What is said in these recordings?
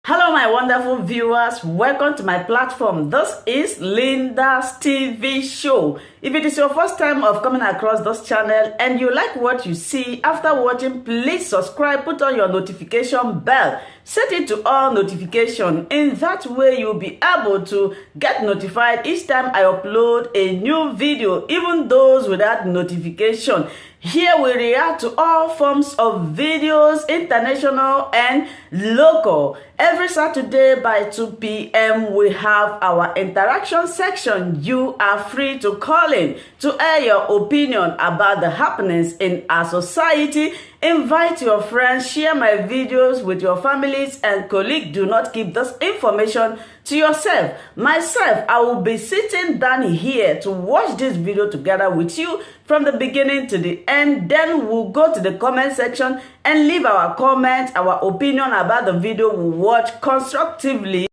Hello, my wonderful viewers. Welcome to my platform. This is Linda's TV show. If it is your first time of coming across this channel and you like what you see after watching, please subscribe, put on your notification bell, set it to all notification. In that way, you'll be able to get notified each time I upload a new video, even those without notification. Here we react to all forms of videos, international and local. Every Saturday by 2 p.m. we have our interaction section. You are free to call in to air your opinion about the happenings in our society. Invite your friends, share my videos with your families and colleagues. Do not keep this information to yourself. Myself, I will be sitting down here to watch this video together with you from the beginning to the end. Then we'll go to the comment section and leave our comments, our opinion about the video we watch constructively.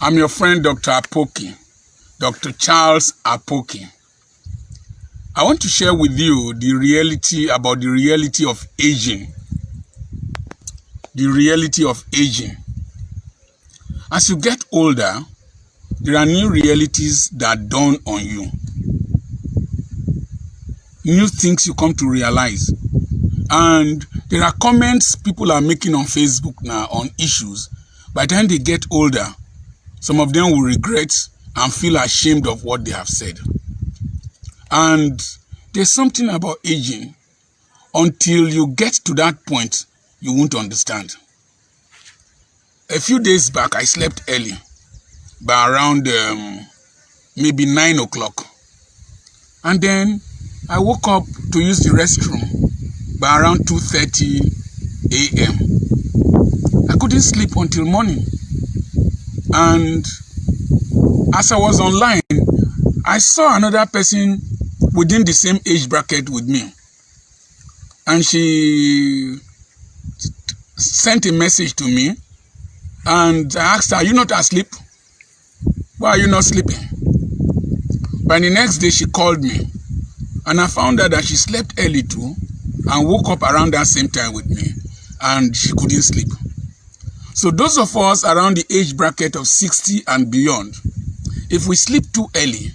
I'm your friend, Dr. Apoki, Dr. Charles Apoki. I want to share with you the reality of aging. The reality of aging. As you get older, there are new realities that dawn on you. New things you come to realize. And there are comments people are making on Facebook now on issues. By the time they get older, some of them will regret and feel ashamed of what they have said. And there's something about aging. Until you get to that point, you won't understand. A few days back, I slept early, by around maybe 9 o'clock. And then I woke up to use the restroom by around 2:30 a.m. I couldn't sleep until morning. And as I was online, I saw another person within the same age bracket with me. And she sent a message to me. And I asked her, "Are you not asleep? Why are you not sleeping?" By the next day, she called me. And I found out that she slept early too and woke up around that same time with me. And she couldn't sleep. So those of us around the age bracket of 60 and beyond, if we sleep too early,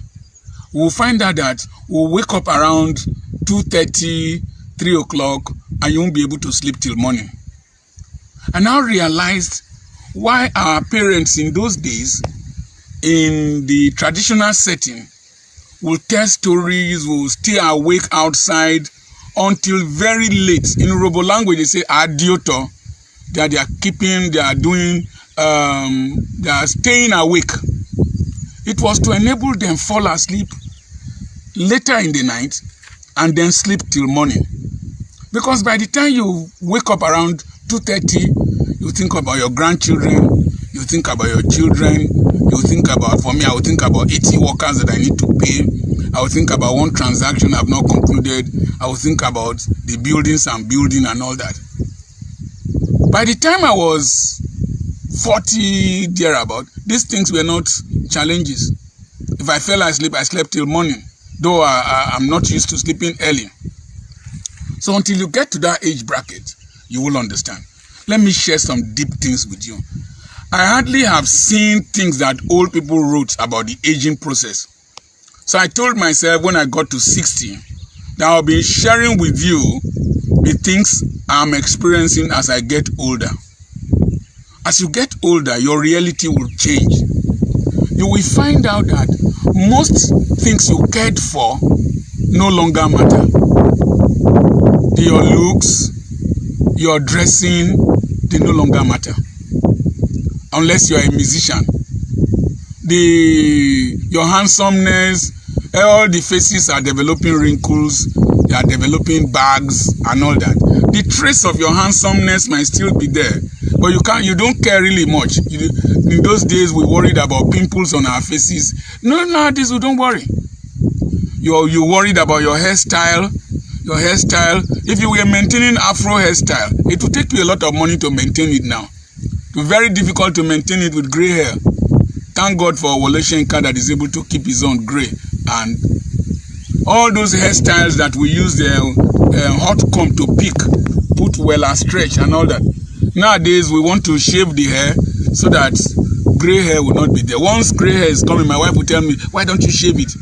we'll find out that we'll wake up around 2:30, 3 o'clock, and you won't be able to sleep till morning. I now realized why our parents in those days, in the traditional setting, will tell stories, will stay awake outside until very late. In Robo language, they say adioto, that they are staying awake. It was to enable them fall asleep later in the night and then sleep till morning. Because by the time you wake up around 2:30, you think about your grandchildren, you think about your children, you think about, for me, I would think about 80 workers that I need to pay. I would think about one transaction I've not concluded. I would think about the buildings I'm building and all that. By the time I was 40 thereabout, these things were not challenges. If I fell asleep, I slept till morning, though I'm not used to sleeping early. So until you get to that age bracket, you will understand. Let me share some deep things with you. I hardly have seen things that old people wrote about the aging process. So I told myself when I got to 60 that I'll be sharing with you the things I'm experiencing as I get older. As you get older, your reality will change. You will find out that most things you cared for no longer matter. Your looks, your dressing, they no longer matter. Unless you're a musician. Your handsomeness, all the faces are developing wrinkles, they are developing bags and all that. The trace of your handsomeness might still be there, but you don't care really much. In those days, we worried about pimples on our faces. No, nowadays we don't worry. You worried about your hairstyle. Your hairstyle. If you were maintaining Afro hairstyle, it would take you a lot of money to maintain it now. It's very difficult to maintain it with gray hair. Thank God for SH0CKING that is able to keep his own gray. And all those hairstyles that we use the hot comb to pick, put well and stretch and all that. Nowadays, we want to shave the hair so that gray hair will not be there. Once gray hair is coming, my wife will tell me, why don't you shave it?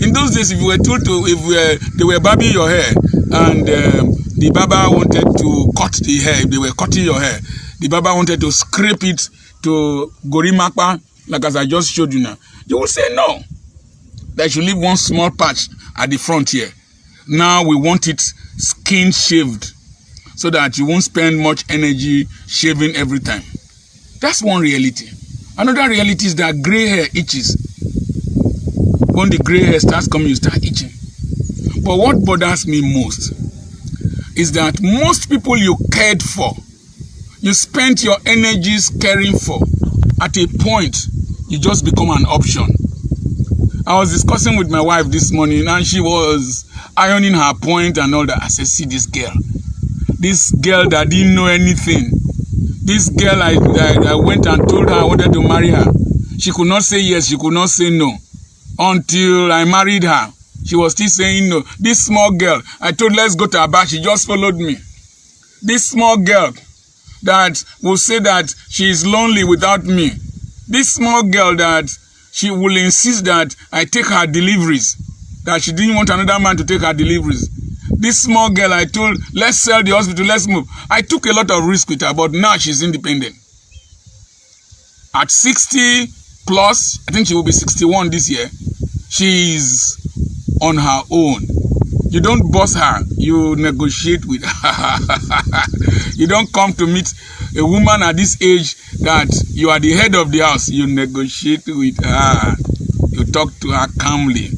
In those days, if you were told to, they were barbing your hair and the barber wanted to cut the hair, if they were cutting your hair, the barber wanted to scrape it to gorimapa, like as I just showed you now, you will say no. That you should leave one small patch at the front here. Now we want it skin shaved so that you won't spend much energy shaving every time. That's one reality. Another reality is that gray hair itches. When the gray hair starts coming, you start itching. But what bothers me most is that most people you cared for, you spent your energies caring for, at a point, you just become an option. I was discussing with my wife this morning and she was ironing her point and all that. I said, see this girl that didn't know anything. This girl, I went and told her I wanted to marry her. She could not say yes, she could not say no. Until I married her, she was still saying no. This small girl, I told let's go to her back, she just followed me. This small girl that will say that she is lonely without me. This small girl that she will insist that I take her deliveries, that she didn't want another man to take her deliveries. This small girl I told, let's sell the hospital, let's move. I took a lot of risk with her, but now she's independent. At 60 plus, I think she will be 61 this year, she's on her own. You don't boss her, you negotiate with her. You don't come to meet a woman at this age that you are the head of the house. You negotiate with her. You talk to her calmly.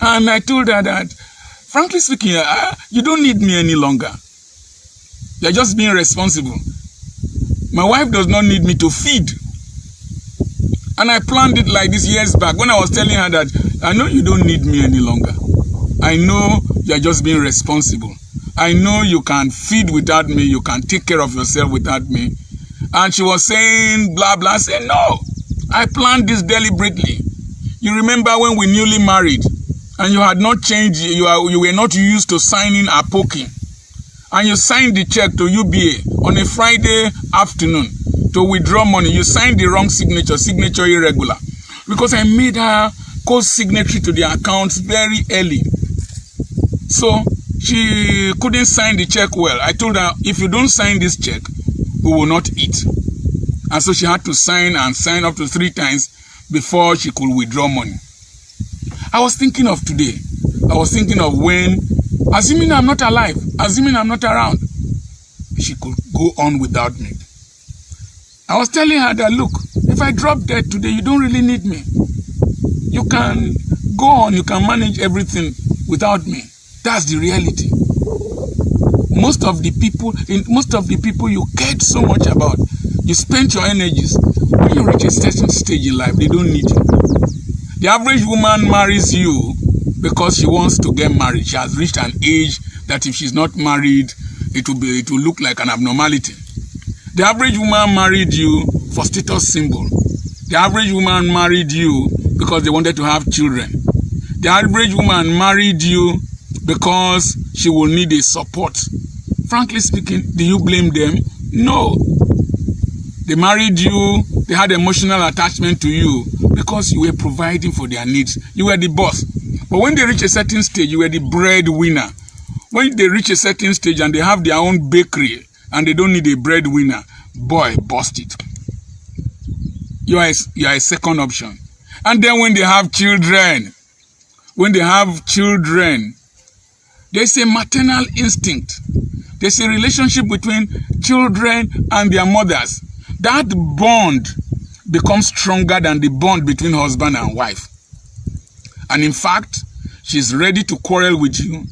And I told her that, frankly speaking, you don't need me any longer. You're just being responsible. My wife does not need me to feed. And I planned it like this years back when I was telling her that I know you don't need me any longer. I know you're just being responsible. I know you can feed without me. You can take care of yourself without me. And she was saying blah, blah. I said, no, I planned this deliberately. You remember when we newly married and you had not changed, you were not used to signing a poking. And you signed the check to UBA on a Friday afternoon to withdraw money. You signed the wrong signature irregular. Because I made her co-signatory to the account very early. So she couldn't sign the check well. I told her, if you don't sign this check, we will not eat. And so she had to sign and sign up to 3 times before she could withdraw money. I was thinking of today. I was thinking of when, assuming I'm not alive, assuming I'm not around, she could go on without me. I was telling her that, look, if I drop dead today, you don't really need me. You can go on, you can manage everything without me. That's the reality. Most of the people you cared so much about, you spent your energies. When you reach a certain stage in life, they don't need you. The average woman marries you because she wants to get married. She has reached an age that if she's not married, it will look like an abnormality. The average woman married you for status symbol. The average woman married you because they wanted to have children. The average woman married you because she will need a support. Frankly speaking, do you blame them? No. They married you, they had emotional attachment to you because you were providing for their needs. You were the boss. But when they reach a certain stage, you were the breadwinner. When they reach a certain stage and they have their own bakery and they don't need a breadwinner, boy, bust it. You are a second option. And then when they have children, there's a maternal instinct. There's a relationship between children and their mothers. That bond becomes stronger than the bond between husband and wife. And in fact, she's ready to quarrel with you.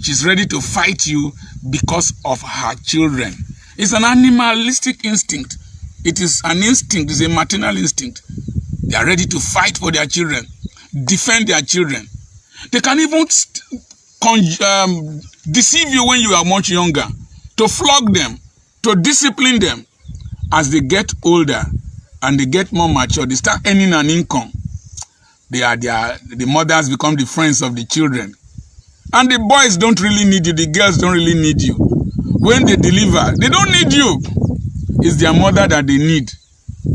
She's ready to fight you because of her children. It's an animalistic instinct. It is an instinct, it's a maternal instinct. They are ready to fight for their children, defend their children. They can even deceive you when you are much younger, to flog them, to discipline them. As they get older and they get more mature, they start earning an income. The mothers become the friends of the children. And the boys don't really need you, the girls don't really need you. When they deliver, they don't need you. is their mother that they need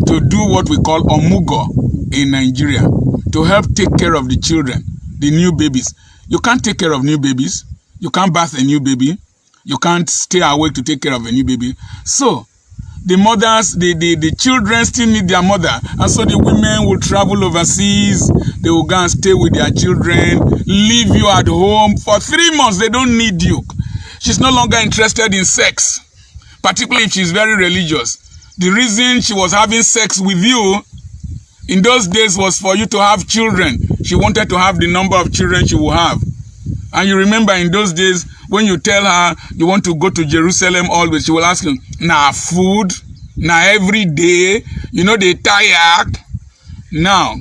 to do what we call omugo in Nigeria, to help take care of the children, the new babies. You can't take care of new babies. You can't birth a new baby. You can't stay awake to take care of a new baby. So the mothers, the children still need their mother. And so the women will travel overseas. They will go and stay with their children, leave you at home. For 3 months, they don't need you. She's no longer interested in sex, particularly if she's very religious. The reason she was having sex with you in those days was for you to have children. She wanted to have the number of children she will have. And you remember in those days, when you tell her you want to go to Jerusalem always, she will ask you, nah, food, nah, every day, you know, they tired. Now,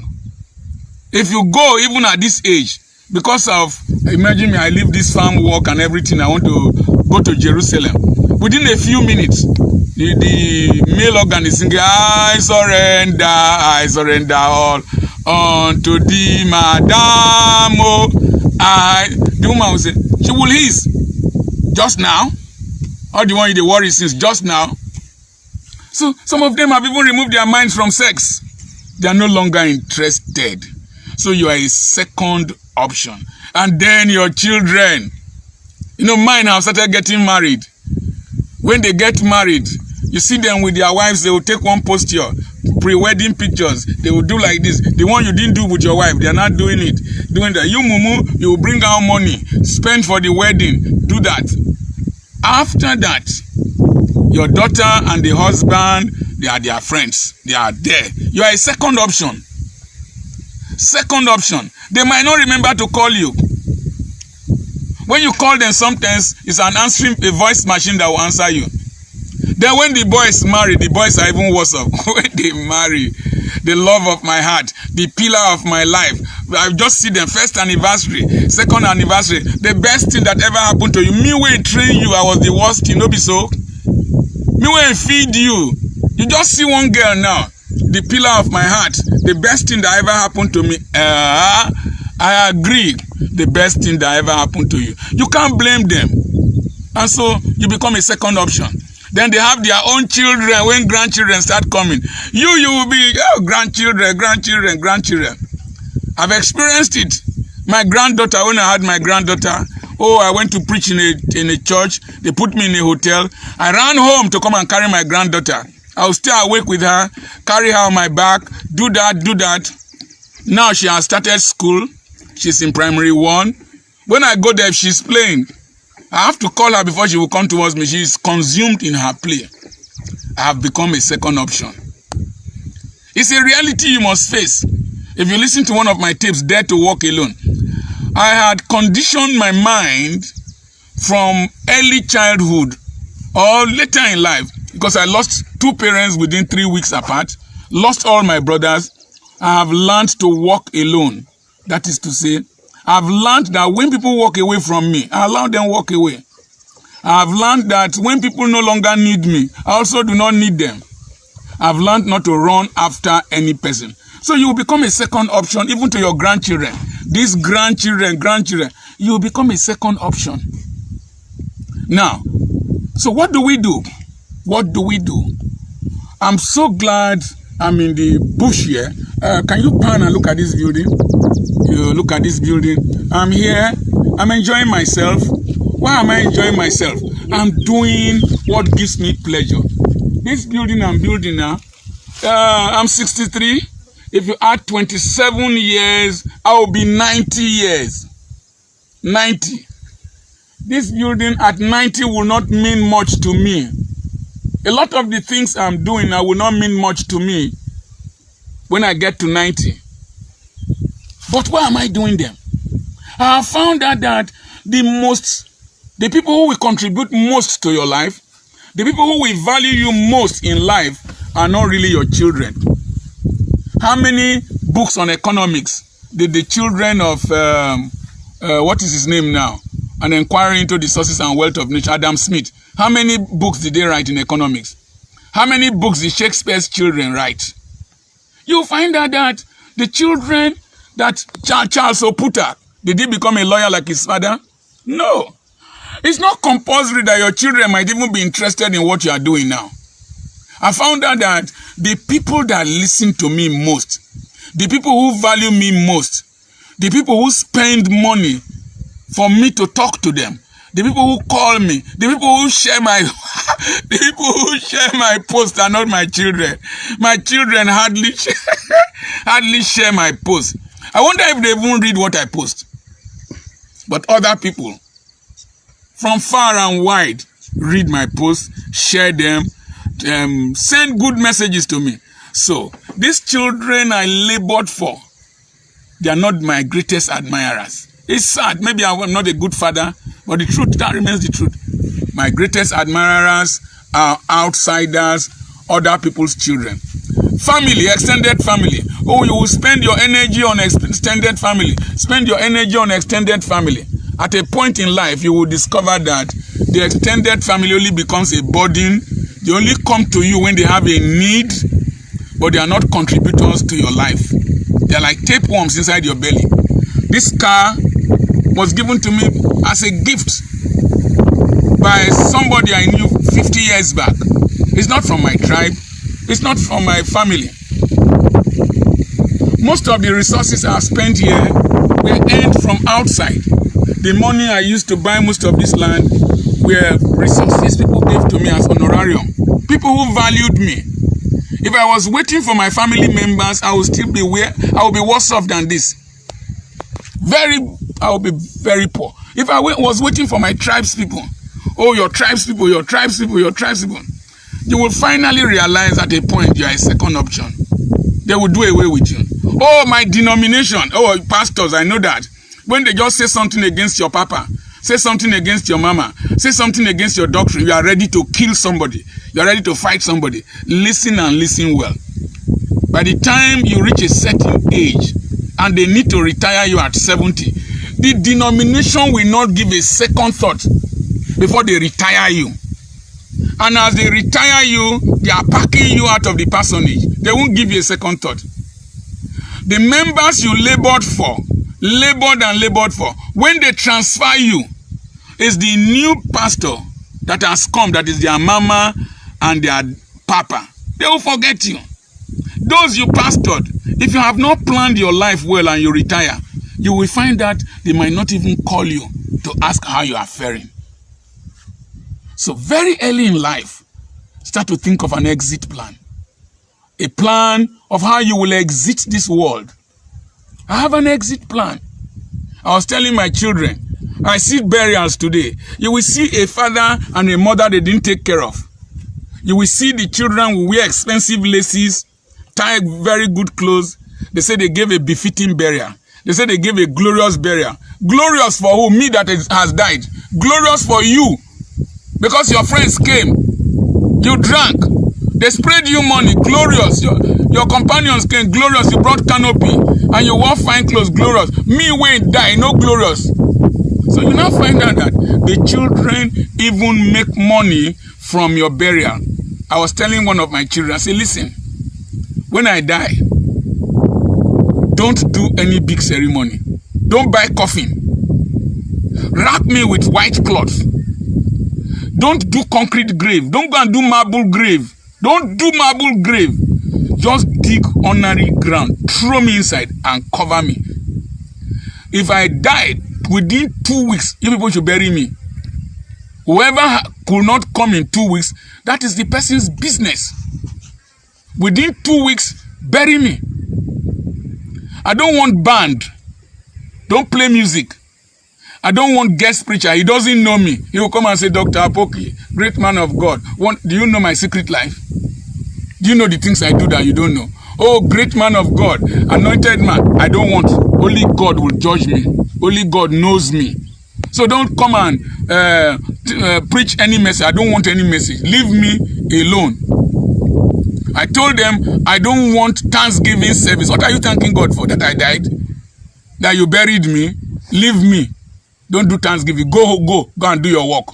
if you go even at this age, because of, imagine me, I leave this farm work and everything, I want to go to Jerusalem. Within a few minutes, the male organ is singing, I surrender all unto thee, madam. The woman will say, she will hiss, just now? Or the one they worry since just now? So some of them have even removed their minds from sex. They are no longer interested. So you are a second option. And then your children. You know, mine have started getting married. When they get married, you see them with their wives, they will take one posture, pre-wedding pictures. They will do like this. The one you didn't do with your wife, they are not doing it. Doing that. You, mumu, you will bring out money, spend for the wedding, do that. After that, your daughter and the husband, they are their friends. They are there. You are a second option. Second option. They might not remember to call you. When you call them, sometimes it's an answering, a voice machine that will answer you. Then when the boys marry, the boys are even worse off. When they marry, the love of my heart, the pillar of my life, I just see them, first anniversary, second anniversary, the best thing that ever happened to you. Me when train you, I was the worst thing, no be so? Me when feed you, you just see one girl now, the pillar of my heart, the best thing that ever happened to me. I agree, the best thing that ever happened to you. You can't blame them. And so you become a second option. Then they have their own children. When grandchildren start coming, you will be, oh, grandchildren. I've experienced it. My granddaughter, when I had my granddaughter, oh, I went to preach in a church. They put me in a hotel. I ran home to come and carry my granddaughter. I will stay awake with her, carry her on my back, do that. Now she has started school. She's in primary 1. When I go there, if she's playing, I have to call her before she will come towards me. She is consumed in her play. I have become a second option. It's a reality you must face. If you listen to one of my tapes, Dare to Walk Alone, I had conditioned my mind from early childhood or later in life, because I lost 2 parents within 3 weeks apart, lost all my brothers. I have learned to walk alone. That is to say, I've learned that when people walk away from me, I allow them walk away. I've learned that when people no longer need me, I also do not need them. I've learned not to run after any person. So you will become a second option even to your grandchildren. These grandchildren, you will become a second option. Now, so what do we do? What do we do? I'm so glad I'm in the bush here. Can you pan and look at this building? You look at this building. I'm here. I'm enjoying myself. Why am I enjoying myself? I'm doing what gives me pleasure. This building I'm building now, I'm 63. If you add 27 years, I will be 90 years. 90. This building at 90 will not mean much to me. A lot of the things I'm doing now will not mean much to me when I get to 90. But why am I doing them? I have found out that the people who will contribute most to your life, the people who will value you most in life are not really your children. How many books on economics did the children of, what is his name now? An Inquiry into the Sources and Wealth of Nature, Adam Smith. How many books did they write in economics? How many books did Shakespeare's children write? You find out that the children that Charles Oputa, did he become a lawyer like his father? No. It's not compulsory that your children might even be interested in what you are doing now. I found out that the people that listen to me most, the people who value me most, the people who spend money for me to talk to them, the people who call me, the people who share my the people who share my posts are not my children. My children hardly share my posts. I wonder if they even read what I post. But other people from far and wide read my posts, share them, send good messages to me. So these children I labored for, they are not my greatest admirers. It's sad. Maybe I'm not a good father, but the truth, that remains the truth. My greatest admirers are outsiders, other people's children. Family, extended family. Oh, you will spend your energy on extended family. Spend your energy on extended family. At a point in life, you will discover that the extended family only becomes a burden. They only come to you when they have a need, but they are not contributors to your life. They are like tapeworms inside your belly. This car was given to me as a gift by somebody I knew 50 years back. It's not from my tribe. It's not from my family. Most of the resources I have spent here were earned from outside. The money I used to buy most of this land were resources people gave to me as honorarium. People who valued me. If I was waiting for my family members, I would still be I would be worse off than this. I would be very poor. If I was waiting for my tribes people, oh, your tribes people, your tribes people, your tribes people, you will finally realize at a point you are a second option. They will do away with you. Oh, my denomination. Oh, pastors, I know that. When they just say something against your papa, say something against your mama, say something against your doctrine, you are ready to kill somebody. You are ready to fight somebody. Listen and listen well. By the time you reach a certain age and they need to retire you at 70, the denomination will not give a second thought before they retire you. And as they retire you, they are packing you out of the parsonage. They won't give you a second thought. The members you labored for, when they transfer you, it's the new pastor that has come, that is their mama and their papa. They will forget you. Those you pastored, if you have not planned your life well and you retire, you will find that they might not even call you to ask how you are faring. So very early in life, start to think of an exit plan. A plan of how you will exit this world. I have an exit plan. I was telling my children, I see burials today. You will see a father and a mother they didn't take care of. You will see the children who wear expensive laces, tie very good clothes. They say they gave a befitting burial. They say they gave a glorious burial. Glorious for who? Me that has died. Glorious for you. Because your friends came. You drank. They spread you money. Glorious. Your companions came. Glorious. You brought canopy. And you wore fine clothes. Glorious. Me wait die. No glorious. So you now find out that the children even make money from your burial. I was telling one of my children, I said, listen, when I die, don't do any big ceremony. Don't buy coffin. Wrap me with white cloth. Don't do concrete grave. Don't go and do marble grave. Don't do marble grave. Just dig ordinary ground. Throw me inside and cover me. If I died within 2 weeks, you people should bury me. Whoever could not come in 2 weeks, that is the person's business. Within 2 weeks, bury me. I don't want band. Don't play music. I don't want guest preacher. He doesn't know me. He will come and say, Dr. Apoki, great man of God. Do you know my secret life? Do you know the things I do that you don't know? Oh, great man of God, anointed man. I don't want. Only God will judge me. Only God knows me. So don't come and preach any message. I don't want any message. Leave me alone. I told them, I don't want Thanksgiving service. What are you thanking God for? That I died? That you buried me? Leave me. Don't do Thanksgiving. Go and do your work.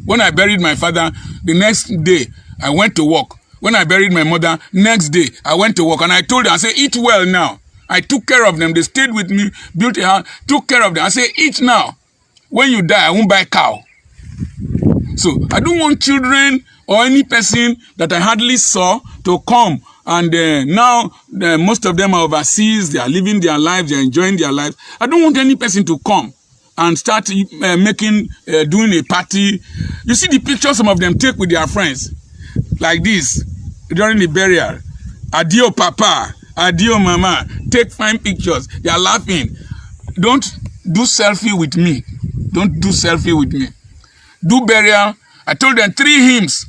When I buried my father, the next day, I went to work. When I buried my mother, next day, I went to work. And I told them, I said, eat well now. I took care of them. They stayed with me, built a house, took care of them. I said, eat now. When you die, I won't buy cow. So I don't want children or any person that I hardly saw to come. And now most of them are overseas. They are living their lives. They are enjoying their lives. I don't want any person to come and start doing a party. You see the pictures some of them take with their friends, like this, during the burial. Adio papa, adio mama. Take fine pictures. They are laughing. Don't do selfie with me. Don't do selfie with me. Do burial. I told them 3 hymns.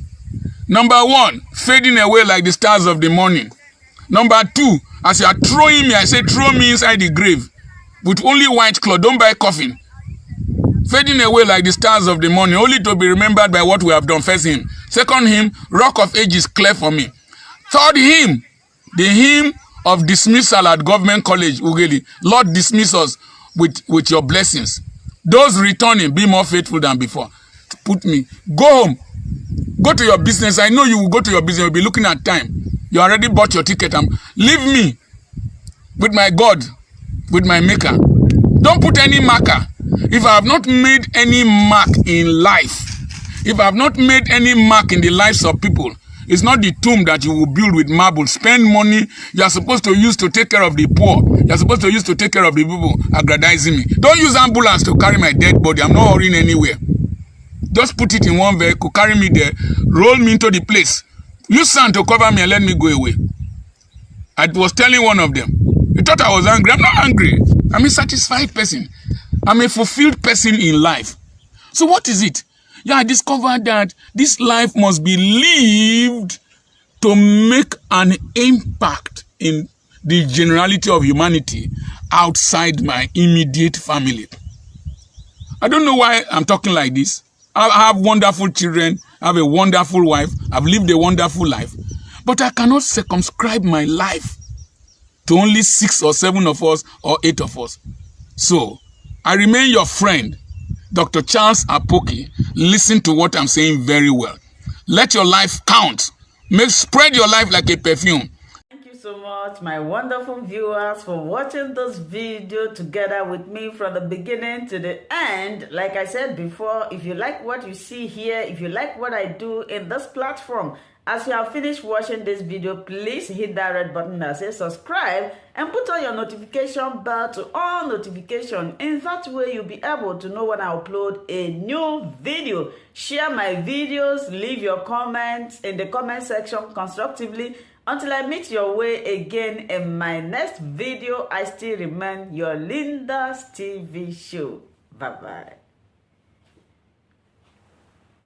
Number 1, fading away like the stars of the morning. Number 2, as you are throwing me, I say throw me inside the grave with only white cloth. Don't buy coffin. Fading away like the stars of the morning, only to be remembered by what we have done. First hymn. Second hymn, Rock of Ages, clear for me. Third hymn, the hymn of dismissal at Government College, Ugeli. Lord, dismiss us with your blessings. Those returning, be more faithful than before. Put me. Go home. Go to your business. I know you will go to your business. You'll be looking at time. You already bought your ticket. Leave me with my God, with my maker. Don't put any marker. If I have not made any mark in life, if I have not made any mark in the lives of people, it's not the tomb that you will build with marble. Spend money you are supposed to use to take care of the poor. You are supposed to use to take care of the people aggrandizing me. Don't use ambulance to carry my dead body. I'm not hurrying anywhere. Just put it in one vehicle, carry me there, roll me into the place. Use sand to cover me and let me go away. I was telling one of them. He thought I was angry. I'm not angry. I'm a satisfied person. I'm a fulfilled person in life. So what is it? Yeah, I discovered that this life must be lived to make an impact in the generality of humanity outside my immediate family. I don't know why I'm talking like this. I have wonderful children. I have a wonderful wife. I've lived a wonderful life. But I cannot circumscribe my life to only 6 or 7 of us or 8 of us. So, I remain your friend, Dr. Charles Apoki. Listen to what I'm saying very well. Let your life count. Spread your life like a perfume. Thank you so much, my wonderful viewers, for watching this video together with me from the beginning to the end. Like I said before, if you like what you see here, if you like what I do in this platform, as you have finished watching this video, please hit that red button that says subscribe and put on your notification bell to all notification. In that way, you'll be able to know when I upload a new video. Share my videos, leave your comments in the comment section constructively. Until I meet your way again in my next video, I still remain your Linda's TV show. Bye-bye.